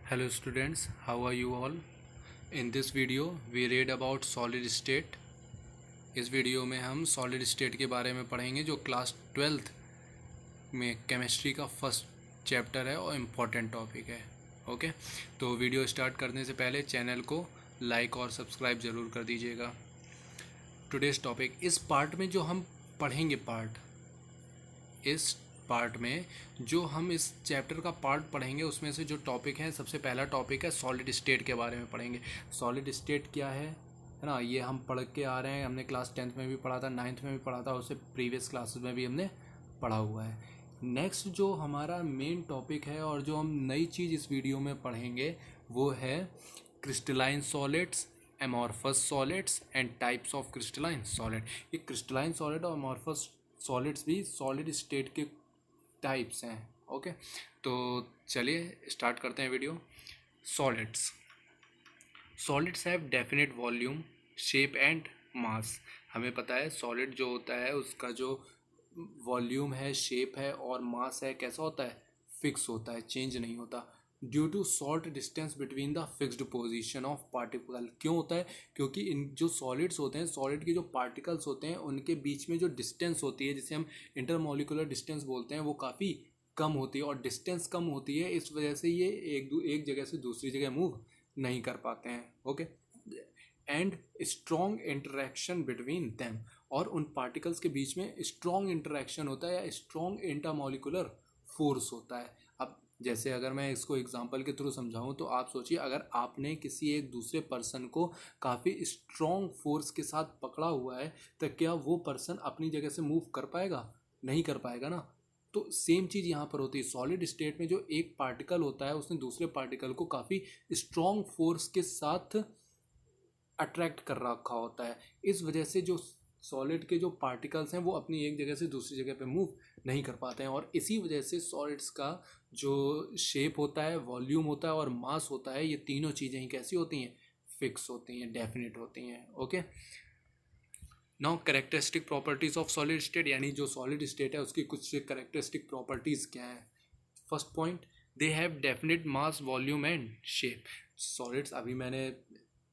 Hello students, how are you all? In this video we read about solid state. इस video में हम solid state के बारे में पढ़ेंगे जो क्लास 12th में केमिस्ट्री का फर्स्ट चैप्टर है और इम्पॉर्टेंट टॉपिक है। ओके, तो वीडियो स्टार्ट करने से पहले चैनल को लाइक और सब्सक्राइब ज़रूर कर दीजिएगा। टुडेस टॉपिक, इस पार्ट में जो हम पढ़ेंगे इस पार्ट में जो हम इस चैप्टर का पार्ट पढ़ेंगे उसमें से जो टॉपिक है, सबसे पहला टॉपिक है सॉलिड स्टेट के बारे में पढ़ेंगे। सॉलिड स्टेट क्या है ना, ये हम पढ़ के आ रहे हैं, हमने क्लास 10th में भी पढ़ा था, 9th में भी पढ़ा था, उससे प्रीवियस क्लासेस में भी हमने पढ़ा हुआ है। नेक्स्ट जो हमारा मेन टॉपिक है और जो हम नई चीज़ इस वीडियो में पढ़ेंगे वो है crystalline solids, amorphous solids and types of crystalline solid. ये क्रिस्टलाइन सॉलिड और एमॉर्फस सॉलिड्स भी सॉलिड स्टेट के टाइप्स हैं। ओके, तो चलिए स्टार्ट करते हैं video. Solids solids have definite volume, shape and mass. हमें पता है सॉलिड जो होता है उसका जो वॉल्यूम है, शेप है और मास है, कैसा होता है, फिक्स होता है, चेंज नहीं होता। Due to short distance between the fixed position of particle. क्यों होता है? क्योंकि इन जो सॉलिड्स होते हैं, सॉलिड के जो पार्टिकल्स होते हैं उनके बीच में जो डिस्टेंस होती है, जिसे हम इंटरमोलिकुलर डिस्टेंस बोलते हैं, वो काफ़ी कम होती है। और डिस्टेंस कम होती है, इस वजह से ये एक जगह से दूसरी जगह मूव नहीं कर पाते हैं। Okay, and strong interaction between them, और उन पार्टिकल्स के बीच में स्ट्रॉन्ग इंटरेक्शन होता है या स्ट्रॉन्ग इंटरमोलिकुलर फोर्स होता है। अब जैसे अगर मैं इसको एग्जांपल के थ्रू समझाऊं तो आप सोचिए, अगर आपने किसी एक दूसरे पर्सन को काफ़ी स्ट्रॉन्ग फोर्स के साथ पकड़ा हुआ है तो क्या वो पर्सन अपनी जगह से मूव कर पाएगा? नहीं कर पाएगा ना। तो सेम चीज़ यहाँ पर होती है। सॉलिड स्टेट में जो एक पार्टिकल होता है उसने दूसरे पार्टिकल को काफ़ी स्ट्रॉन्ग फोर्स के साथ अट्रैक्ट कर रखा होता है। इस वजह से जो सॉलिड के जो पार्टिकल्स हैं वो अपनी एक जगह से दूसरी जगह पे मूव नहीं कर पाते हैं, और इसी वजह से सॉलिड्स का जो शेप होता है, वॉल्यूम होता है और मास होता है, ये तीनों चीज़ें ही कैसी होती हैं? फिक्स होती हैं, डेफिनेट होती हैं। Okay, now characteristic properties of solid state, यानी जो सॉलिड स्टेट है उसकी कुछ कैरेक्टरिस्टिक प्रॉपर्टीज़ क्या है। First point, they have definite mass, volume and shape. Solids अभी मैंने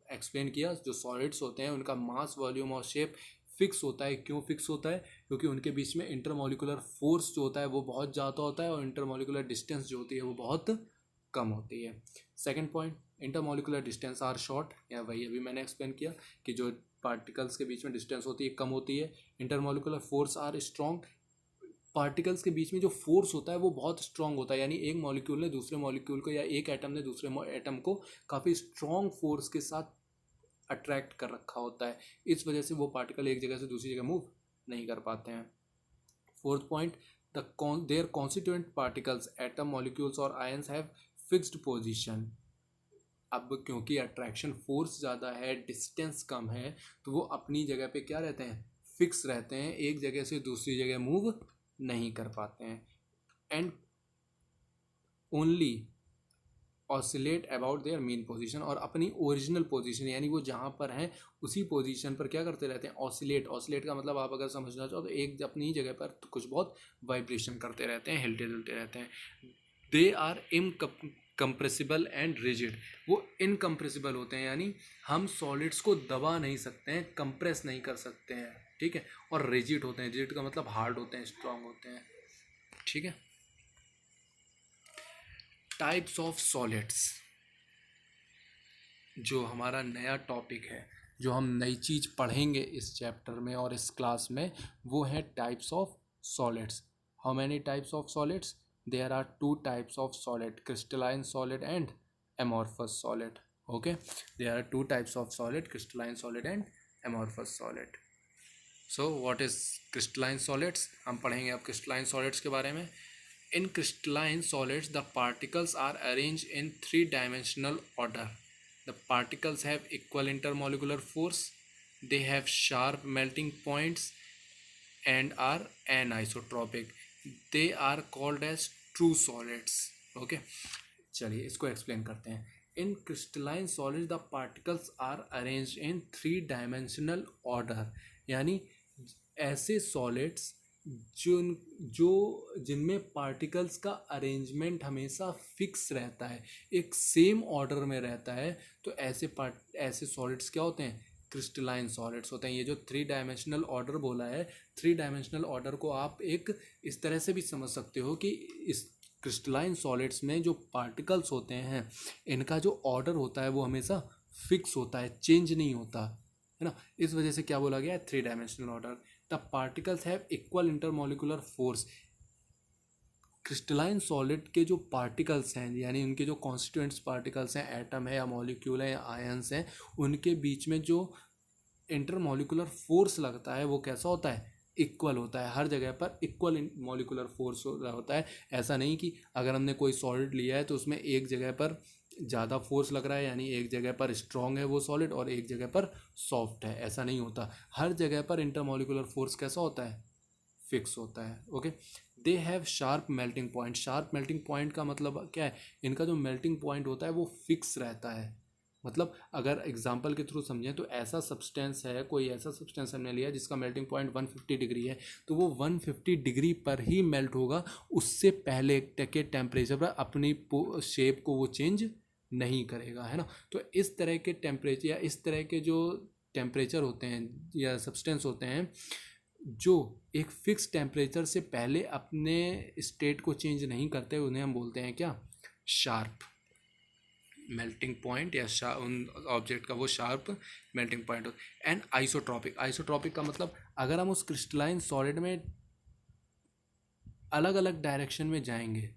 एक्सप्लेन किया, जो सॉलिड्स होते हैं उनका मास, वॉल्यूम और शेप फिक्स होता है। क्यों फिक्स होता है? क्योंकि उनके बीच में इंटरमोलिकुलर फोर्स जो होता है वो बहुत ज़्यादा होता है और इंटरमोलिकुलर डिस्टेंस जो होती है वो बहुत कम होती है। Second point, intermolecular distance are short, या वही अभी मैंने एक्सप्लेन किया कि जो पार्टिकल्स के बीच में डिस्टेंस होती है कम होती है। Intermolecular force are strong, particles के बीच में जो फोर्स होता है वो बहुत स्ट्रांग होता है, यानी एक मॉलिक्यूल ने दूसरे मॉलिक्यूल को या एक एटम ने दूसरे एटम को काफ़ी स्ट्रांग फोर्स के साथ अट्रैक्ट कर रखा होता है। इस वजह से वो पार्टिकल एक जगह से दूसरी जगह मूव नहीं कर पाते हैं। Fourth point, their constituent particles, atom, molecules और आयंस हैव फिक्स्ड पोजीशन। अब क्योंकि अट्रैक्शन फोर्स ज़्यादा है, डिस्टेंस कम है, तो वो अपनी जगह पे क्या रहते हैं? फिक्स रहते हैं, एक जगह से दूसरी जगह मूव नहीं कर पाते हैं। And only oscillate about their main position, और अपनी ओरिजिनल पोजीशन यानी वो जहाँ पर हैं उसी पोजीशन पर क्या करते रहते हैं? ऑसिलेट। ऑसिलेट का मतलब आप अगर समझना चाहो तो एक अपनी जगह पर कुछ बहुत वाइब्रेशन करते रहते हैं, हिलते जुलते रहते हैं। They are incompressible and rigid. वो इनकम्प्रेसिबल होते हैं, यानी हम सॉलिड्स को दबा नहीं सकते हैं, कंप्रेस नहीं कर सकते हैं, ठीक है। और रिजिड होते हैं, रिजिड का मतलब हार्ड होते हैं, स्ट्रांग होते हैं, ठीक है। टाइप्स ऑफ सॉलिड्स, जो हमारा नया टॉपिक है, जो हम नई चीज़ पढ़ेंगे इस चैप्टर में और इस क्लास में, वो है types of solids. How many types of solids? There are two types of solid, crystalline solid and amorphous solid. Okay, there are two types of solid, crystalline solid and amorphous solid. So what is crystalline solids? हम पढ़ेंगे अब crystalline solids के बारे में। In crystalline solids, the particles are arranged in three-dimensional order. The particles have equal intermolecular force. They have sharp melting points and are anisotropic. They are called as true solids. Okay, चलिए इसको explain करते हैं। In crystalline solid the particles are arranged in three dimensional order, यानी ऐसे solids जो जो जिनमें particles का अरेंजमेंट हमेशा फिक्स रहता है, एक सेम ऑर्डर में रहता है, तो ऐसे सॉलिड्स क्या होते हैं, क्रिस्टलाइन सॉलिड्स होते हैं। ये जो थ्री डायमेंशनल ऑर्डर बोला है, थ्री डायमेंशनल ऑर्डर को आप एक इस तरह से भी समझ सकते हो कि इस क्रिस्टलाइन सॉलिड्स में जो पार्टिकल्स होते हैं, इनका जो ऑर्डर होता है वो हमेशा फिक्स होता है, चेंज नहीं होता है ना। इस वजह से क्या बोला गया है, three dimensional order. The particles have equal intermolecular force. Crystalline solid के जो पार्टिकल्स हैं, यानी उनके जो कॉन्स्टिट्यूएंट्स पार्टिकल्स हैं, एटम है या मॉलिक्यूल है या आयंस हैं, उनके बीच में जो इंटरमोलिकुलर फोर्स लगता है वो कैसा होता है, इक्वल होता है। हर जगह पर इक्वल मॉलिकुलर फोर्स होता है। ऐसा नहीं कि अगर हमने कोई सॉलिड लिया है तो उसमें एक जगह पर ज़्यादा फोर्स लग रहा है, यानी एक जगह पर स्ट्रॉन्ग है वो सॉलिड और एक जगह पर सॉफ्ट है, ऐसा नहीं होता। हर जगह पर इंटरमोलिकुलर फोर्स कैसा होता है, फिक्स होता है। Okay, they have sharp melting point. Sharp melting point का मतलब क्या है, इनका जो मेल्टिंग पॉइंट होता है वो फिक्स रहता है। मतलब अगर एग्जांपल के थ्रू समझें तो ऐसा सब्सटेंस है, कोई ऐसा सब्सटेंस हमने लिया जिसका मेल्टिंग पॉइंट 150 डिग्री है, तो वो 150 डिग्री पर ही मेल्ट होगा, उससे पहले के टेम्परेचर पर अपनी शेप को वो चेंज नहीं करेगा, है ना। तो इस तरह के टेम्परेचर या इस तरह के जो टेम्परेचर होते हैं या सब्सटेंस होते हैं जो एक फिक्स टेम्परेचर से पहले अपने स्टेट को चेंज नहीं करते, उन्हें हम बोलते हैं क्या, शार्प मेल्टिंग पॉइंट, या उन ऑब्जेक्ट का वो शार्प मेल्टिंग पॉइंट हो। एंड आइसोट्रॉपिक, आइसोट्रॉपिक का मतलब अगर हम उस क्रिस्टलाइन सॉलिड में अलग अलग डायरेक्शन में जाएंगे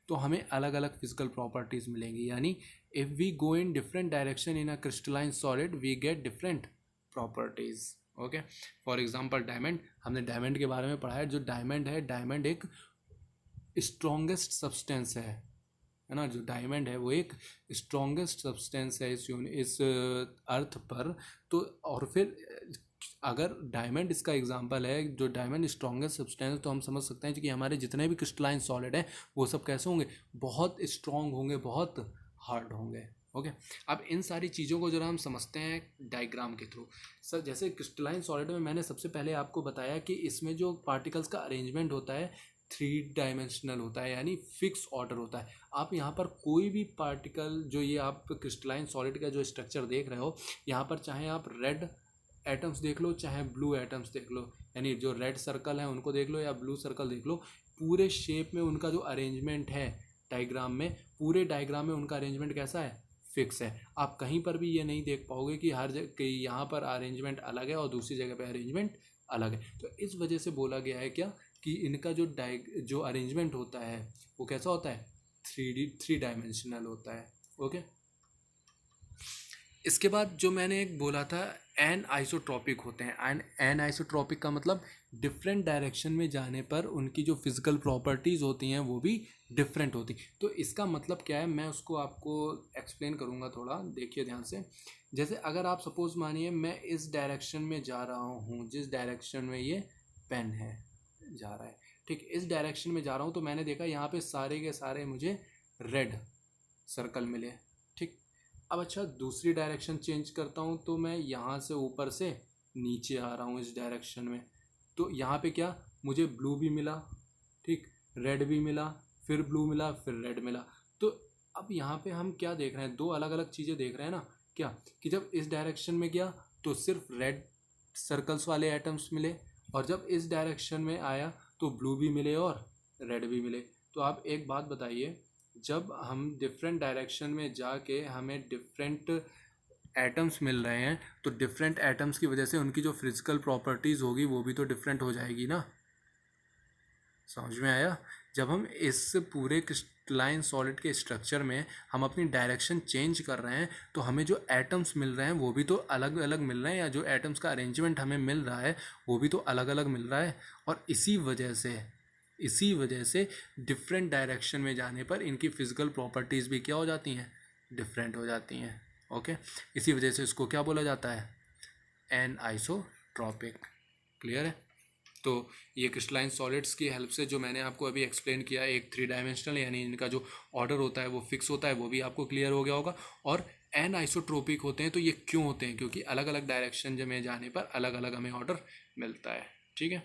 तो हमें अलग अलग फिजिकल प्रॉपर्टीज मिलेंगी। यानी if we go in different direction in a crystalline solid we get different properties. Okay, for example diamond, हमने डायमंड के बारे में पढ़ा है। जो डायमंड है, डायमंड एक स्ट्रॉन्गेस्ट सब्सटेंस है ना। जो डायमंड है वो एक स्ट्रॉन्गेस्ट सब्सटेंस है इस अर्थ पर। तो और फिर अगर डायमंड इसका एग्जांपल है, जो डायमंड स्ट्रॉन्गेस्ट सब्सटेंस, तो हम समझ सकते हैं कि हमारे जितने भी क्रिस्टलाइन सॉलिड हैं वो सब कैसे होंगे, बहुत स्ट्रॉन्ग होंगे, बहुत हार्ड होंगे। ओके, अब इन सारी चीज़ों को जरा हम समझते हैं डायग्राम के थ्रू। सर जैसे क्रिस्टलाइन सॉलिड में मैंने सबसे पहले आपको बताया कि इसमें जो पार्टिकल्स का अरेंजमेंट होता है थ्री डायमेंशनल होता है, यानी फिक्स ऑर्डर होता है। आप यहाँ पर कोई भी पार्टिकल, जो ये आप क्रिस्टलाइन सॉलिड का जो स्ट्रक्चर देख रहे हो, यहाँ पर चाहे आप रेड एटम्स देख लो चाहे ब्लू एटम्स देख लो, यानी जो रेड सर्कल है उनको देख लो या ब्लू सर्कल देख लो, पूरे शेप में उनका जो अरेंजमेंट है डायग्राम में, पूरे डायग्राम में उनका अरेंजमेंट कैसा है, फिक्स है। आप कहीं पर भी ये नहीं देख पाओगे कि हर जगह यहाँ पर अरेंजमेंट अलग है और दूसरी जगह पे अरेंजमेंट अलग है। तो इस वजह से बोला गया है क्या, कि इनका जो अरेंजमेंट होता है वो कैसा होता है, थ्री डायमेंशनल होता है। ओके, इसके बाद जो मैंने एक बोला था एन आइसोट्रॉपिक होते हैं। एन आइसोट्रॉपिक का मतलब डिफरेंट डायरेक्शन में जाने पर उनकी जो फिजिकल प्रॉपर्टीज़ होती हैं वो भी डिफरेंट होती। तो इसका मतलब क्या है, मैं उसको आपको एक्सप्लेन करूँगा, थोड़ा देखिए ध्यान से। जैसे अगर आप सपोज मानिए मैं इस डायरेक्शन में जा रहा हूँ, जिस डायरेक्शन में ये पेन है जा रहा है, ठीक, इस डायरेक्शन में जा रहा हूँ, तो मैंने देखा यहाँ पे सारे के सारे मुझे रेड सर्कल मिले, ठीक। अब अच्छा दूसरी डायरेक्शन चेंज करता हूँ, तो मैं यहाँ से ऊपर से नीचे आ रहा हूँ इस डायरेक्शन में, तो यहाँ पे क्या, मुझे ब्लू भी मिला, ठीक, रेड भी मिला, फिर ब्लू मिला, फिर रेड मिला। तो अब यहाँ पे हम क्या देख रहे हैं, दो अलग अलग चीज़ें देख रहे हैं ना, क्या, कि जब इस डायरेक्शन में गया तो सिर्फ रेड सर्कल्स वाले एटम्स मिले, और जब इस डायरेक्शन में आया तो ब्लू भी मिले और रेड भी मिले। तो आप एक बात बताइए, जब हम डिफरेंट डायरेक्शन में जाके हमें डिफरेंट एटम्स मिल रहे हैं, तो डिफरेंट एटम्स की वजह से उनकी जो फिजिकल प्रॉपर्टीज़ होगी वो भी तो डिफरेंट हो जाएगी ना। समझ में आया। जब हम इस पूरे क्रिस्टलाइन सॉलिड के स्ट्रक्चर में हम अपनी डायरेक्शन चेंज कर रहे हैं, तो हमें जो एटम्स मिल रहे हैं वो भी तो अलग अलग मिल रहे हैं, या जो एटम्स का अरेंजमेंट हमें मिल रहा है वो भी तो अलग अलग मिल रहा है। और इसी वजह से डिफरेंट डायरेक्शन में जाने पर इनकी फ़िज़िकल प्रॉपर्टीज़ भी क्या हो जाती हैं, डिफरेंट हो जाती हैं। ओके, इसी वजह से इसको क्या बोला जाता है, एन आइसोट्रॉपिक। क्लियर है। तो ये क्रिस्टलाइन सॉलिड्स की हेल्प से जो मैंने आपको अभी एक्सप्लेन किया, एक थ्री डायमेंशनल यानी इनका जो ऑर्डर होता है वो फिक्स होता है, वो भी आपको क्लियर हो गया होगा। और एन आइसोट्रोपिक होते हैं, तो ये क्यों होते हैं, क्योंकि अलग अलग डायरेक्शन में जाने पर अलग अलग हमें ऑर्डर मिलता है। ठीक है,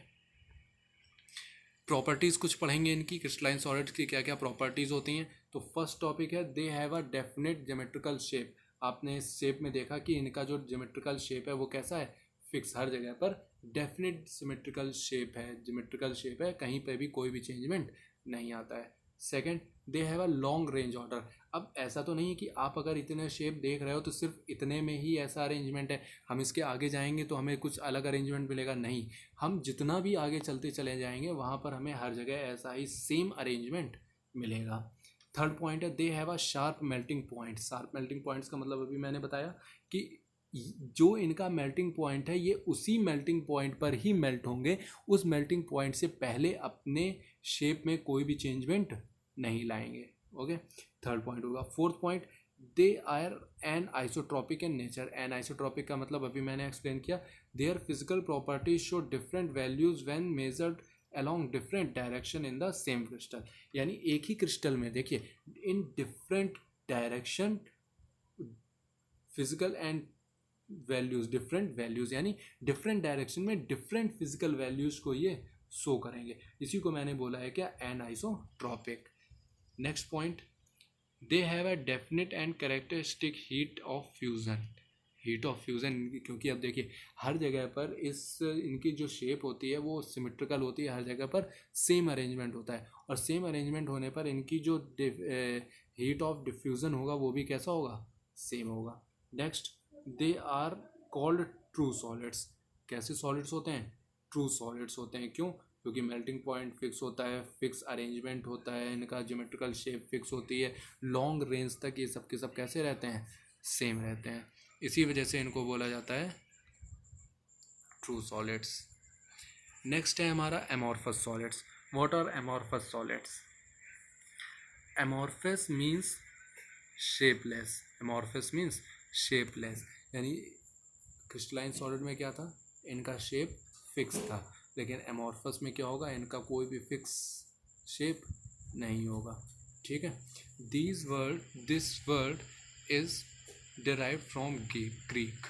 प्रॉपर्टीज़ कुछ पढ़ेंगे इनकी, क्रिस्टलाइन सॉलिड्स की क्या क्या प्रॉपर्टीज़ होती हैं। तो फर्स्ट टॉपिक है they have a definite geometrical shape. आपने इस शेप में देखा कि इनका जो ज्योमेट्रिकल शेप है वो कैसा है, फिक्स, हर जगह पर डेफिनेट सिमेट्रिकल शेप है, ज्योमेट्रिकल शेप है, कहीं पे भी कोई भी चेंजमेंट नहीं आता है। Second, they have a long range order. अब ऐसा तो नहीं है कि आप अगर इतने शेप देख रहे हो तो सिर्फ इतने में ही ऐसा अरेंजमेंट है, हम इसके आगे जाएंगे तो हमें कुछ अलग अरेंजमेंट मिलेगा, नहीं। हम जितना भी आगे चलते चले जाएंगे वहाँ पर हमें हर जगह ऐसा ही सेम अरेंजमेंट मिलेगा। थर्ड पॉइंट है they have a sharp melting point. Sharp melting points का मतलब अभी मैंने बताया कि जो इनका मेल्टिंग पॉइंट है ये उसी मेल्टिंग पॉइंट पर ही मेल्ट होंगे, उस मेल्टिंग पॉइंट से पहले अपने शेप में कोई भी चेंजमेंट नहीं लाएंगे। ओके, थर्ड पॉइंट होगा। Fourth point, they are anisotropic in nature. Anisotropic का मतलब अभी मैंने एक्सप्लेन किया, their physical properties show different values when measured along different direction in the same crystal। यानी एक ही क्रिस्टल में देखिए इन different direction physical and values, different values यानी डिफरेंट डायरेक्शन में डिफरेंट फिजिकल वैल्यूज को ये शो करेंगे। इसी को मैंने बोला है क्या, an isotropic. Next point, they have a definite and characteristic heat of fusion. Heat of fusion, क्योंकि अब देखिए हर जगह पर इस इनकी जो शेप होती है वो सिमेट्रिकल होती है, हर जगह पर सेम अरेंजमेंट होता है, और सेम अरेंजमेंट होने पर इनकी जो हीट ऑफ डिफ्यूज़न होगा वो भी कैसा होगा, सेम होगा। Next, they are called true solids. कैसे सॉलिड्स होते हैं, ट्रू सॉलिड्स होते हैं। क्यों, क्योंकि मेल्टिंग पॉइंट फिक्स होता है, फिक्स अरेंजमेंट होता है, इनका ज्योमेट्रिकल शेप फिक्स होती है, लॉन्ग रेंज तक ये सब के सब कैसे रहते हैं, सेम रहते हैं। इसी वजह से इनको बोला जाता है ट्रू सॉलिड्स। नेक्स्ट है हमारा amorphous solids. What are amorphous solids? Amorphous means shapeless. Amorphous means shapeless, यानी क्रिस्टलाइन सॉलिड में क्या था, इनका शेप फिक्स था, लेकिन एमॉर्फस में क्या होगा, इनका कोई भी फिक्स शेप नहीं होगा। ठीक है, this word is derived from Greek.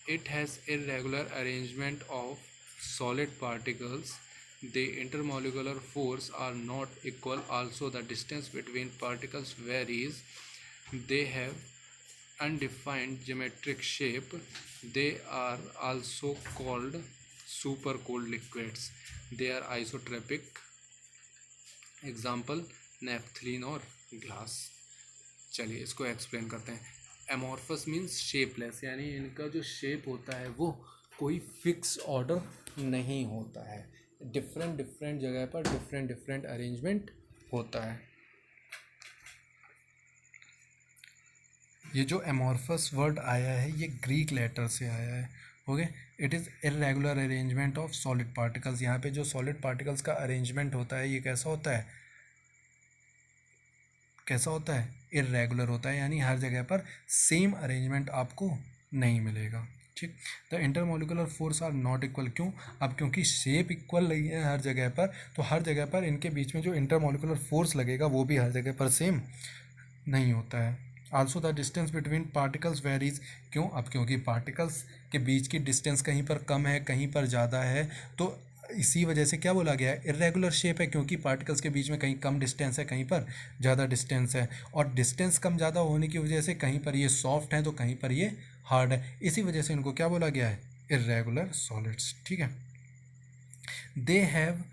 It has irregular arrangement of solid particles. The intermolecular force are not equal. Also, the distance between particles varies. They have undefined geometric shape. They are also called supercooled liquids. They are isotropic. Example, naphthalene और glass। चलिए इसको explain करते हैं। Amorphous means shapeless, यानी इनका जो shape होता है वो कोई फिक्स ऑर्डर नहीं होता है, डिफरेंट डिफरेंट जगह पर डिफरेंट डिफरेंट अरेंजमेंट होता है। ये जो एमॉर्फस वर्ड आया है ये ग्रीक लेटर से आया है। Okay, it is irregular arrangement of solid particles. यहाँ पे जो सॉलिड पार्टिकल्स का अरेंजमेंट होता है ये कैसा होता है, कैसा होता है, इरेगुलर होता है, यानी हर जगह पर सेम अरेंजमेंट आपको नहीं मिलेगा। ठीक, the intermolecular force are not equal. क्यों, अब क्योंकि शेप इक्वल नहीं है हर जगह पर, तो हर जगह पर इनके बीच में जो इंटरमोलिकुलर फोर्स लगेगा वो भी हर जगह पर सेम नहीं होता है। Also the distance between particles varies. क्यों, अब क्योंकि पार्टिकल्स के बीच की डिस्टेंस कहीं पर कम है कहीं पर ज़्यादा है, तो इसी वजह से क्या बोला गया है, इरेगुलर शेप है, क्योंकि पार्टिकल्स के बीच में कहीं कम डिस्टेंस है कहीं पर ज़्यादा डिस्टेंस है, और डिस्टेंस कम ज़्यादा होने की वजह से कहीं पर ये सॉफ्ट है तो कहीं पर ये हार्ड है, इसी वजह से इनको क्या बोला गया है, इरेगुलर सॉलिड्स। ठीक है, they have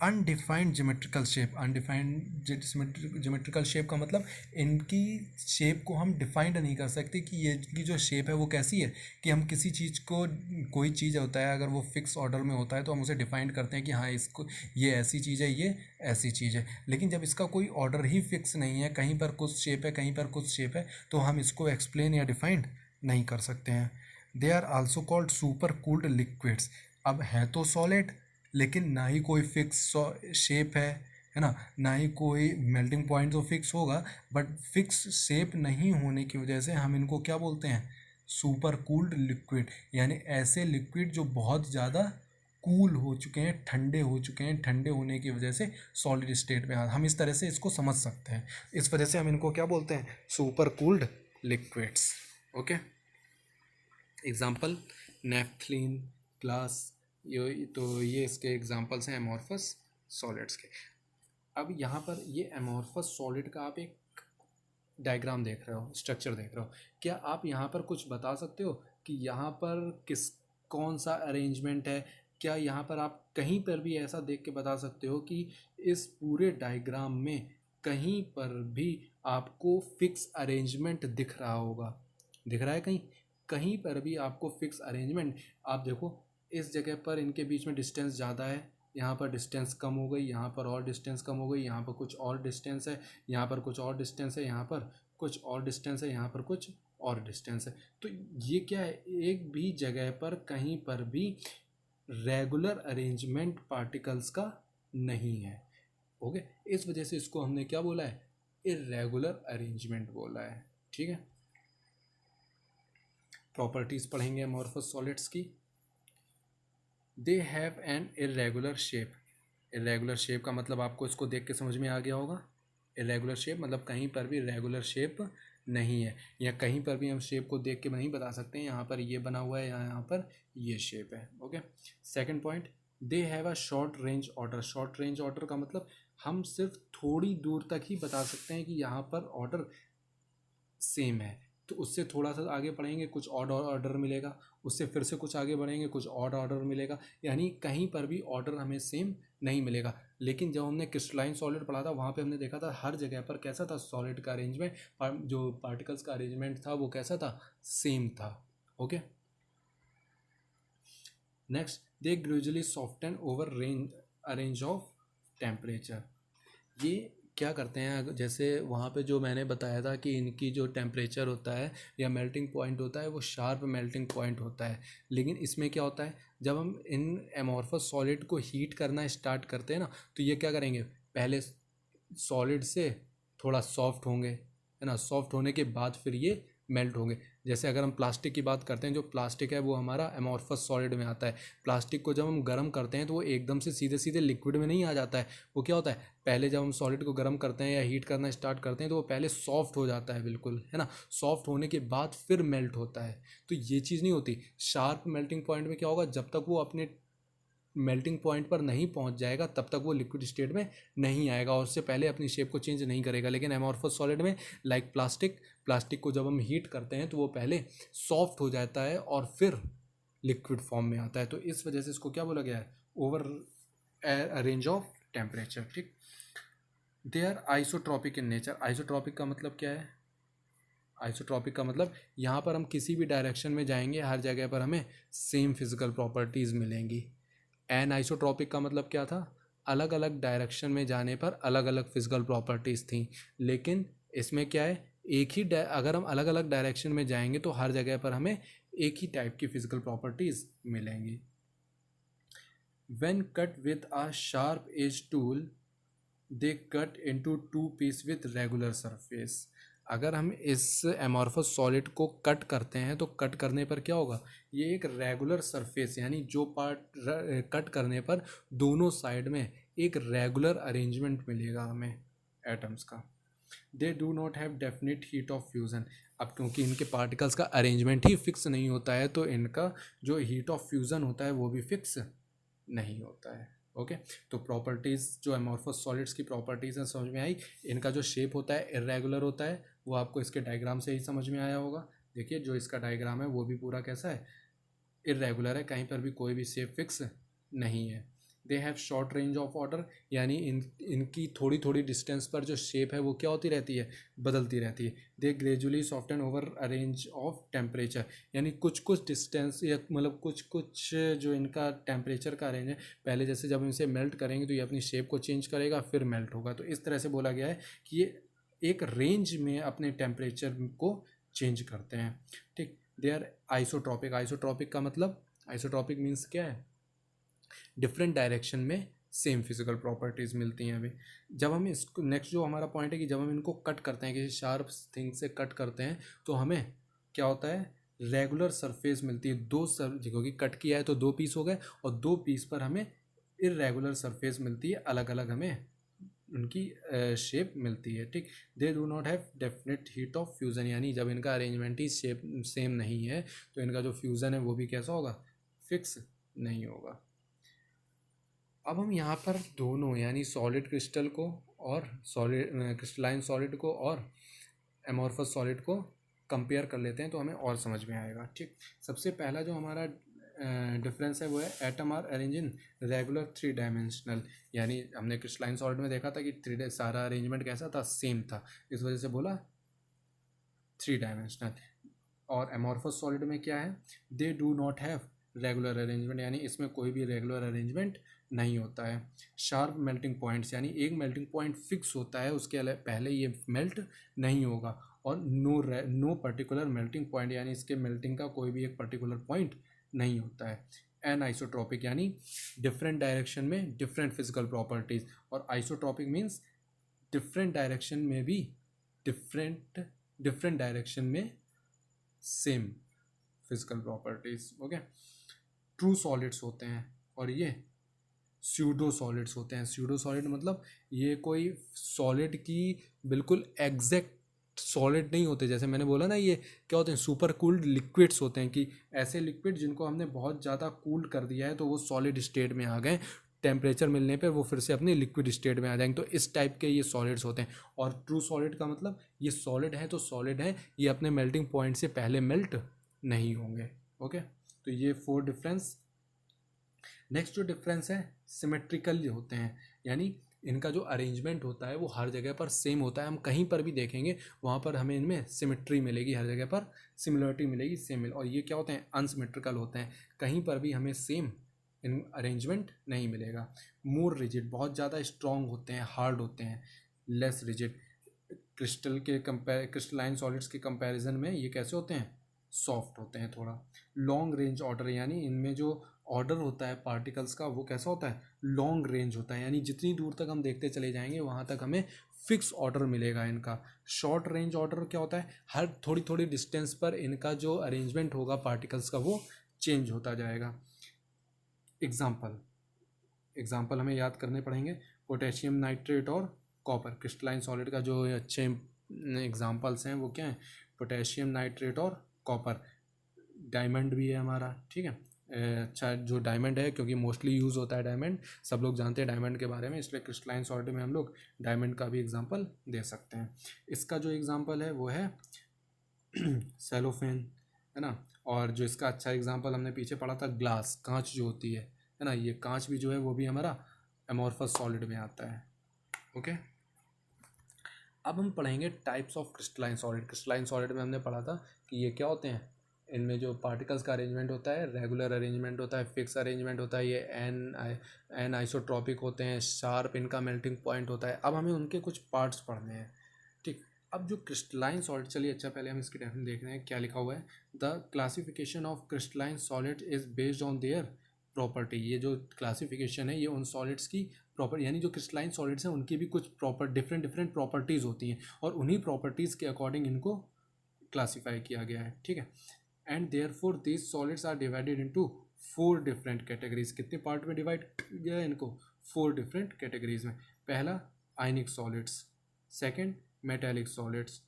undefined geometrical shape. Undefined geometrical shape का मतलब इनकी शेप को हम डिफाइंड नहीं कर सकते कि ये की जो शेप है वो कैसी है, कि हम किसी चीज़ को, कोई चीज़ होता है अगर वो फिक्स ऑर्डर में होता है तो हम उसे डिफाइंड करते हैं कि हाँ इसको, ये ऐसी चीज़ है, ये ऐसी चीज़ है, लेकिन जब इसका कोई ऑर्डर ही फिक्स नहीं है, कहीं पर कुछ शेप है कहीं पर कुछ शेप है, तो हम इसको एक्सप्लेन या डिफाइंड नहीं कर सकते हैं। They are also called super cooled liquids. अब है तो सॉलिड लेकिन ना ही कोई फिक्स शेप है ना, ना ही कोई मेल्टिंग पॉइंट तो फिक्स होगा, बट फिक्स शेप नहीं होने की वजह से हम इनको क्या बोलते हैं, सुपर कूल्ड लिक्विड, यानी ऐसे लिक्विड जो बहुत ज़्यादा कूल हो चुके हैं, ठंडे हो चुके हैं, ठंडे होने की वजह से सॉलिड स्टेट में हम इस तरह से इसको समझ सकते हैं, इस वजह से हम इनको क्या बोलते हैं, super cooled liquids. Okay, example, naphthalene, glass, ये इसके एग्जांपल्स हैं एमॉर्फस सॉलिड्स के। अब यहाँ पर ये एमॉर्फस सॉलिड का आप एक डायग्राम देख रहे हो, स्ट्रक्चर देख रहे हो, क्या आप यहाँ पर कुछ बता सकते हो कि यहाँ पर कौन सा अरेंजमेंट है? क्या यहाँ पर आप कहीं पर भी ऐसा देख के बता सकते हो कि इस पूरे डायग्राम में कहीं पर भी आपको फिक्स अरेंजमेंट दिख रहा होगा? दिख रहा है कहीं? कहीं पर भी आपको फिक्स अरेंजमेंट? आप देखो, इस जगह पर इनके बीच में डिस्टेंस ज़्यादा है, यहाँ पर डिस्टेंस कम हो गई, यहाँ पर और डिस्टेंस कम हो गई, यहाँ पर कुछ और डिस्टेंस है, यहाँ पर कुछ और डिस्टेंस है, यहाँ पर कुछ और डिस्टेंस है, यहाँ पर कुछ और डिस्टेंस है। तो ये क्या है, एक भी जगह पर कहीं पर भी रेगुलर अरेंजमेंट पार्टिकल्स का नहीं है। ओके, इस वजह से इसको हमने क्या बोला है? इर्रेगुलर अरेंजमेंट बोला है। ठीक है, प्रॉपर्टीज पढ़ेंगे अमॉर्फस सॉलिड्स की। They have an irregular shape. Irregular shape का मतलब आपको इसको देख के समझ में आ गया होगा। इरेगुलर शेप मतलब कहीं पर भी रेगुलर शेप नहीं है, या कहीं पर भी हम शेप को देख के नहीं बता सकते हैं यहाँ पर ये बना हुआ है या यहाँ पर ये शेप है। Okay, second point, they have a short range order. Short range order का मतलब हम सिर्फ थोड़ी दूर तक ही बता सकते हैं कि यहाँ पर ऑर्डर सेम है, तो उससे थोड़ा सा आगे बढ़ेंगे कुछ ऑड ऑर्डर मिलेगा, उससे फिर से कुछ आगे बढ़ेंगे कुछ ऑड ऑर्डर मिलेगा, यानी कहीं पर भी ऑर्डर हमें सेम नहीं मिलेगा। लेकिन जब हमने क्रिस्टलाइन सॉलिड पढ़ा था वहाँ पे हमने देखा था हर जगह पर कैसा था सॉलिड का अरेंजमेंट, जो पार्टिकल्स का अरेंजमेंट था वो कैसा था, सेम था। Okay, next, they gradually soften over range of temperature. ये क्या करते हैं, जैसे वहाँ पे जो मैंने बताया था कि इनकी जो टेम्परेचर होता है या मेल्टिंग पॉइंट होता है वो शार्प मेल्टिंग पॉइंट होता है, लेकिन इसमें क्या होता है जब हम इन एमॉर्फस सॉलिड को हीट करना स्टार्ट करते हैं ना, तो ये क्या करेंगे, पहले सॉलिड से थोड़ा सॉफ्ट होंगे, है ना, सॉफ्ट होने के बाद फिर ये मेल्ट होंगे। जैसे अगर हम प्लास्टिक की बात करते हैं, जो प्लास्टिक है वो हमारा एमॉर्फस सॉलिड में आता है। प्लास्टिक को जब हम गर्म करते हैं तो वो एकदम से सीधे सीधे लिक्विड में नहीं आ जाता है, वो क्या होता है, पहले जब हम सॉलिड को गर्म करते हैं या हीट करना स्टार्ट करते हैं तो वो पहले सॉफ्ट हो जाता है बिल्कुल, है ना, सॉफ्ट होने के बाद फिर मेल्ट होता है। तो ये चीज़ नहीं होती। शार्प मेल्टिंग पॉइंट में क्या होगा, जब तक वो अपने मेल्टिंग पॉइंट पर नहीं पहुंच जाएगा तब तक वो लिक्विड स्टेट में नहीं आएगा और उससे पहले अपनी शेप को चेंज नहीं करेगा। लेकिन एमॉर्फस सॉलिड में लाइक प्लास्टिक को जब हम हीट करते हैं तो वो पहले सॉफ्ट हो जाता है और फिर लिक्विड फॉर्म में आता है। तो इस वजह से इसको क्या बोला गया है, ओवर रेंज ऑफ टेम्परेचर। ठीक, they are isotropic in nature. Isotropic का मतलब क्या है, आइसोट्रॉपिक का मतलब यहाँ पर हम किसी भी डायरेक्शन में जाएंगे हर जगह पर हमें सेम फिजिकल प्रॉपर्टीज़ मिलेंगी। एन आइसोट्रॉपिक का मतलब क्या था, अलग अलग डायरेक्शन में जाने पर अलग अलग फिजिकल प्रॉपर्टीज़ थी, लेकिन इसमें क्या है, एक ही अगर हम अलग अलग डायरेक्शन में जाएंगे तो हर जगह पर हमें एक ही टाइप की फिजिकल प्रॉपर्टीज़ मिलेंगी। When cut with a sharp edge tool they cut into two piece with regular surface. अगर हम इस एमॉर्फस सॉलिड को कट करते हैं तो कट करने पर क्या होगा, ये एक रेगुलर सरफेस, यानी जो पार्ट कट करने पर दोनों साइड में एक रेगुलर अरेंजमेंट मिलेगा हमें एटम्स का। They do not have definite heat of fusion. अब क्योंकि इनके पार्टिकल्स का अरेंजमेंट ही फिक्स नहीं होता है तो इनका जो हीट ऑफ फ्यूज़न होता है वो भी फिक्स नहीं होता है। ओके, तो प्रॉपर्टीज़ जो एमॉर्फस सॉलिड्स की प्रॉपर्टीज़ हैं समझ में आई। इनका जो शेप होता है इरेगुलर होता है, वो आपको इसके डायग्राम से ही समझ में आया होगा। देखिए जो इसका डायग्राम है वो भी पूरा कैसा है, इरेगुलर है, कहीं पर भी कोई भी शेप फिक्स नहीं है। They have short range of order, यानी इनकी थोड़ी थोड़ी डिस्टेंस पर जो शेप है वो क्या होती रहती है, बदलती रहती है। They gradually soften over a range of temperature, यानी कुछ कुछ डिस्टेंस या मतलब कुछ कुछ जो इनका टेम्परेचर का रेंज है, पहले जैसे जब इनसे मेल्ट करेंगे तो ये अपनी शेप को चेंज करेगा फिर मेल्ट होगा। तो इस तरह से बोला गया है कि ये एक रेंज में अपने टेम्परेचर को चेंज करते हैं। ठीक, दे आर आइसोट्रॉपिक। आइसोट्रॉपिक का मतलब, आइसोट्रॉपिक मीन्स क्या है, डिफरेंट डायरेक्शन में सेम फिजिकल प्रॉपर्टीज़ मिलती हैं। अभी जब हम इसको नेक्स्ट जो हमारा पॉइंट है कि जब हम इनको कट करते हैं, किसी शार्प थिंग से कट करते हैं तो हमें क्या होता है, रेगुलर सरफेस मिलती है। क्योंकि कट किया है तो दो पीस हो गए और दो पीस पर हमें इरेगुलर सरफेस मिलती है, अलग अलग हमें उनकी शेप मिलती है। ठीक, they do not have definite heat of fusion, यानी जब इनका अरेंजमेंट ही शेप सेम नहीं है तो इनका जो फ्यूज़न है वो भी कैसा होगा, फिक्स नहीं होगा। अब हम यहाँ पर दोनों यानी सॉलिड क्रिस्टल को और सॉलिड क्रिस्टलाइन सॉलिड को और एमॉर्फस सॉलिड को कंपेयर कर लेते हैं तो हमें और समझ में आएगा। ठीक, सबसे पहला जो हमारा डिफरेंस है वो है atom are arrange in regular 3 dimensional, यानी हमने क्रिस्टलाइन सॉलिड में देखा था कि सारा अरेंजमेंट कैसा था, सेम था, इस वजह से बोला 3 डायमेंशनल। और एमॉर्फस सॉलिड में क्या है, they do not have regular arrangement, यानी इसमें कोई भी रेगुलर अरेंजमेंट नहीं होता है। शार्प मेल्टिंग पॉइंट्स, यानी एक मेल्टिंग पॉइंट फिक्स होता है, उसके पहले ये मेल्ट नहीं होगा। और नो पर्टिकुलर मेल्टिंग पॉइंट, यानी इसके मेल्टिंग का कोई भी एक पर्टिकुलर पॉइंट नहीं होता है। एन आइसोट्रॉपिक, यानी डिफरेंट डायरेक्शन में डिफरेंट फिजिकल प्रॉपर्टीज, और आइसोट्रॉपिक मीन्स डिफरेंट डायरेक्शन में भी डिफरेंट डायरेक्शन में same physical properties. Okay, true solids होते हैं और ये स्यूडो सॉलिड्स होते हैं। स्यूडो सॉलिड मतलब ये कोई सॉलिड की बिल्कुल एग्जैक्ट सॉलिड नहीं होते, जैसे मैंने बोला ना ये क्या होते हैं, सुपर कूल्ड लिक्विड्स होते हैं, कि ऐसे लिक्विड जिनको हमने बहुत ज़्यादा कूल कर दिया है तो वो सॉलिड स्टेट में आ गए, टेम्परेचर मिलने पे वो फिर से अपनी लिक्विड स्टेट में आ जाएंगे, तो इस टाइप के ये सॉलिड्स होते हैं। और ट्रू सॉलिड का मतलब ये सॉलिड है तो सॉलिड है, ये अपने मेल्टिंग पॉइंट से पहले मेल्ट नहीं होंगे। ओके, तो ये 4 डिफरेंस। नेक्स्ट जो डिफरेंस है, सिमेट्रिकल होते हैं, यानी इनका जो अरेंजमेंट होता है वो हर जगह पर सेम होता है। हम कहीं पर भी देखेंगे वहाँ पर हमें इनमें सिमेट्री मिलेगी, हर जगह पर सिमिलरिटी मिलेगी, सेम मिल। और ये क्या होते हैं, अनसिमेट्रिकल होते हैं, कहीं पर भी हमें सेम इन अरेंजमेंट नहीं मिलेगा। मोर रिजिड, बहुत ज़्यादा स्ट्रॉन्ग होते हैं, हार्ड होते हैं। लेस रिजिड, क्रिस्टलाइन सॉलिड्स के कंपैरिजन में ये कैसे होते हैं, सॉफ्ट होते हैं थोड़ा। लॉन्ग रेंज ऑर्डर, यानी इनमें जो ऑर्डर होता है पार्टिकल्स का वो कैसा होता है, लॉन्ग रेंज होता है, यानी जितनी दूर तक हम देखते चले जाएंगे वहाँ तक हमें फिक्स ऑर्डर मिलेगा इनका। शॉर्ट रेंज ऑर्डर क्या होता है, हर थोड़ी थोड़ी डिस्टेंस पर इनका जो अरेंजमेंट होगा पार्टिकल्स का वो चेंज होता जाएगा। एग्जाम्पल हमें याद करने पड़ेंगे, पोटेशियम नाइट्रेट और कॉपर। क्रिस्टलाइन सॉलिड का जो अच्छे एग्जाम्पल्स हैं वो क्या हैं, पोटेशियम नाइट्रेट और कॉपर। डायमंड भी है हमारा, ठीक है। अच्छा, जो डायमंड है, क्योंकि मोस्टली यूज़ होता है डायमंड, सब लोग जानते हैं डायमंड के बारे में, इसलिए क्रिस्टलाइन सॉलिड में हम लोग डायमंड का भी एग्जांपल दे सकते हैं। इसका जो एग्जांपल है वो है सेलोफेन, है ना। और जो इसका अच्छा एग्जांपल हमने पीछे पढ़ा था, ग्लास, कांच जो होती है ना, ये कांच भी जो है वो भी हमारा एमॉर्फस सॉलिड में आता है। ओके, अब हम पढ़ेंगे types of crystalline solid. Crystalline solid में हमने पढ़ा था कि ये क्या होते हैं, इनमें जो पार्टिकल्स का अरेंजमेंट होता है रेगुलर अरेंजमेंट होता है, फिक्स अरेंजमेंट होता है, ये एन आइसोट्रॉपिक होते हैं, शार्प इनका मेल्टिंग पॉइंट होता है। अब हमें उनके कुछ पार्ट्स पढ़ने हैं, ठीक। अब जो क्रिस्टलाइन सॉलिड, चलिए अच्छा पहले हम इसकी डेफिनेशन देख रहे हैं क्या लिखा हुआ है। The classification of crystalline solid is based on their property. ये जो क्लासिफिकेशन है ये उन सॉलिड्स की प्रॉपर, यानी जो क्रिस्टलाइन सॉलिड्स हैं उनकी भी कुछ डिफरेंट प्रॉपर्टीज़ होती हैं और उन्हीं प्रॉपर्टीज़ के अकॉर्डिंग इनको क्लासीफाई किया गया है, ठीक है। And therefore these solids are divided into 4 different categories. कितने पार्ट में डिवाइड किया है इनको, 4 डिफरेंट कैटेगरीज में। पहला ionic solids, second metallic solids,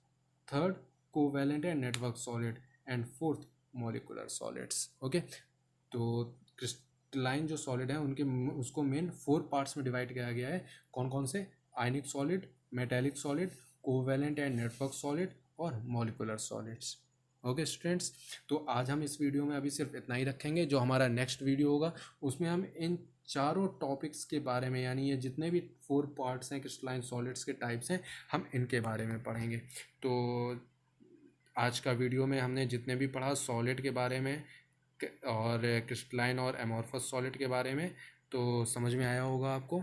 third covalent and network solid, and fourth molecular solids. Okay, तो क्रिस्टलाइन जो सॉलिड है उनके उसको मेन 4 पार्ट्स में डिवाइड किया गया है। कौन कौन से, आयनिक solid, metallic solid, covalent and network solid और मॉलिकुलर सॉलिड्स। ओके स्टूडेंट्स, तो आज हम इस वीडियो में अभी सिर्फ इतना ही रखेंगे। जो हमारा नेक्स्ट वीडियो होगा उसमें हम इन चारों टॉपिक्स के बारे में, यानी ये जितने भी 4 पार्ट्स हैं क्रिस्टलाइन सॉलिड्स के टाइप्स हैं, हम इनके बारे में पढ़ेंगे। तो आज का वीडियो में हमने जितने भी पढ़ा सॉलिड के बारे में और क्रिस्टलाइन और एमॉर्फस सॉलिड के बारे में, तो समझ में आया होगा आपको।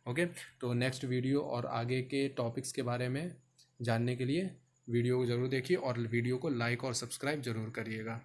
ओके, तो नेक्स्ट वीडियो और आगे के टॉपिक्स के बारे में जानने के लिए वीडियो को ज़रूर देखिए और वीडियो को लाइक और सब्सक्राइब ज़रूर करिएगा।